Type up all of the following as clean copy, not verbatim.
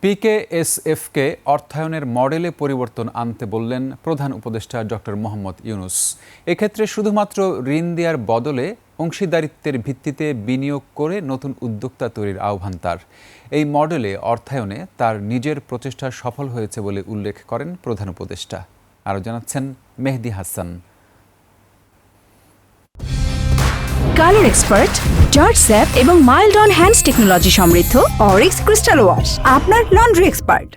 পিকেএসএফকে অর্থায়নের মডেলে পরিবর্তন আনতে বললেন প্রধান উপদেষ্টা ডক্টর মোহাম্মদ ইউনূস। এক্ষেত্রে শুধুমাত্র ঋণ দেওয়ার বদলে অংশীদারিত্বের ভিত্তিতে বিনিয়োগ করে নতুন উদ্যোক্তা তৈরির আহ্বান তার। এই মডেলে অর্থায়নে তার নিজের প্রচেষ্টা সফল হয়েছে বলে উল্লেখ করেন প্রধান উপদেষ্টা। আরও জানাচ্ছেন মেহেদী হাসান। কালার এক্সপার্ট, জর্জ স্যাপ এবং মাইল্ড অন হ্যান্ডস টেকনোলজি সমৃদ্ধ অরিক্স ক্রিস্টাল ওয়াশ আপনার laundry expert.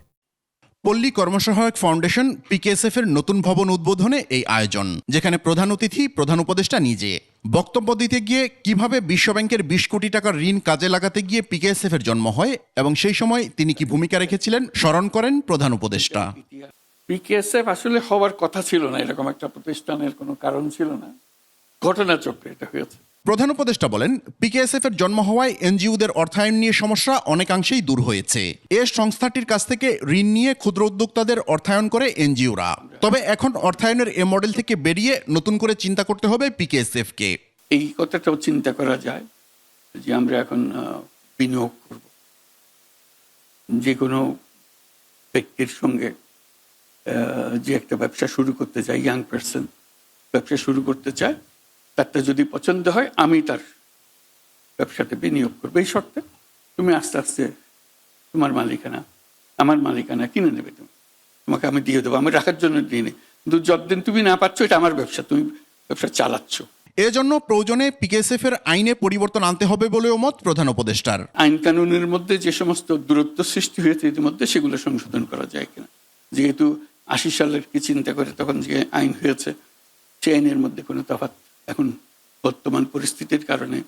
Palli Karmasahayak foundation PKSF এর নতুন ভবন উদ্বোধনে এই আয়োজন, যেখানে প্রধান অতিথি প্রধান উপদেষ্টা নিজে। বক্তব্য দিতে গিয়ে কিভাবে বিশ্বব্যাংকের 20 কোটি টাকার ঋণ কাজে লাগাতে গিয়ে পিকেএসএফ এর জন্ম হয় এবং সেই সময় তিনি কি ভূমিকা রেখেছিলেন স্মরণ করেন প্রধান উপদেষ্টা। পিকেএসএফ আসলে হওয়ার কথা ছিল না, এরকম একটা প্রতিষ্ঠানের কোনো কারণ ছিল না, ঘটনাচক্রে এটা হয়েছে। প্রধান উপদেষ্টা বলেন, পিকেএসএফ এর জন্ম হওয়ায় এনজিওদের অর্থায়ন নিয়ে সমস্যা অনেকাংশেই দূর হয়েছে। এ সংস্থাটির কাছ থেকে ঋণ নিয়ে ক্ষুদ্র উদ্যোক্তাদের অর্থায়ন করে এনজিওরা। তবে এখন অর্থায়নের এ মডেল থেকে বেরিয়ে নতুন করে চিন্তা করতে হবে পিকেএসএফ কে। এই কথাটাও চিন্তা করা যায় যে আমরা এখন বিনিয়োগ করব, যে কোনো ব্যক্তির সঙ্গে যে একটা ব্যবসা শুরু করতে চায়, ইয়াং পার্সন ব্যবসা শুরু করতে চায়, তারটা যদি পছন্দ হয় আমি তার ব্যবসাতে বিনিয়োগ করবো এই শর্তে তুমি আস্তে আস্তে তোমার মালিকানা আমার মালিকানা কিনে নেবে, তোমাকে আমি দিয়ে দেবো, আমি রাখার জন্য দিয়ে নিই, কিন্তু যতদিন তুমি না পাচ্ছ এটা আমার ব্যবসা, তুমি ব্যবসা চালাচ্ছ। এজন্য প্রয়োজনে পিকেএসএফ এর আইনে পরিবর্তন আনতে হবে বলেও মত প্রধান উপদেষ্টার। আইন কানুনের মধ্যে যে সমস্ত দূরত্ব সৃষ্টি হয়েছে ইতিমধ্যে সেগুলো সংশোধন করা যায় কিনা, যেহেতু 80 সালের কি চিন্তা করে তখন যে আইন হয়েছে সেই আইনের মধ্যে কোনো তফাৎ এখন বর্তমান পরিস্থিতির কারণে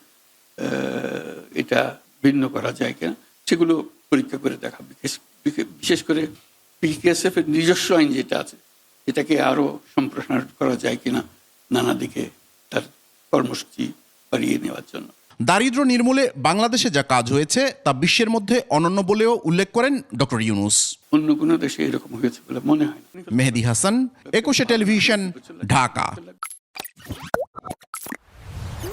এটা ভিন্ন করা যায় কিনা সেগুলো পরীক্ষা করে দেখা। বিশেষ করে পিকেএসএফ এর নিজস্ব আইন যেটা আছে এটাকে আরো সম্প্রসারণ করা যায় কিনা নানা দিকে তার কর্মসূচি বাড়িয়ে নেওয়ার জন্য। দারিদ্র্য নির্মূলে বাংলাদেশে যা কাজ হয়েছে তা বিশ্বের মধ্যে অনন্য বলেও উল্লেখ করেন ডক্টর ইউনূস। অন্য কোনো দেশে এরকম হয়েছে বলে মনে হয় না। মেহেদী হাসান, 21 টেলিভিশন, ঢাকা।